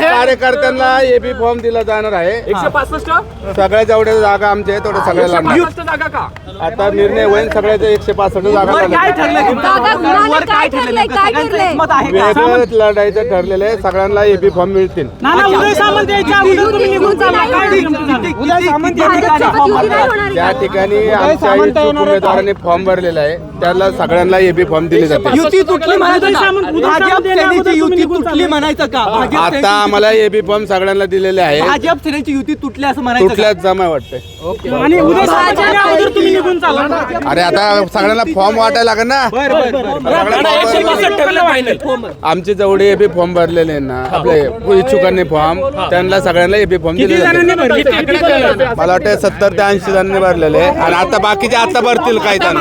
कार्यकर्त्यांना AB form दिला जाणार आहे 165 सगळ्या जेवढ्या जागा आमच्या आहे तेवढ्या सगळ्याला जागा का आता निर्णय होईल सगळ्याच्या 165 जागा वेगळं लढायचं ठरलेलं आहे सगळ्यांना एबी फॉर्म मिळतील त्या ठिकाणी आमच्या इच्छुक उमेदवारांनी फॉर्म भरलेला आहे त्याला सगळ्यांना एबी फॉर्म दिले जाते आता आम्हाला एबी फॉर्म सगळ्यांना दिलेले आहे भाजप सेनेची युती तुटली असं म्हणायचं तुटल्याच जमा वाटतंय अरे आता सगळ्यांना फॉर्म वाटायला लागेल ना आमचे जेवढे एबी फॉर्म भरलेले आहे ना आपले इच्छुकांनी फॉर्म त्यांना सगळ्यांना एबी फॉर्म दिले जाते मला वाटतं 70 ते 80 जणांनी भरलेले आणि आता बाकीचे आता भरतील काही जण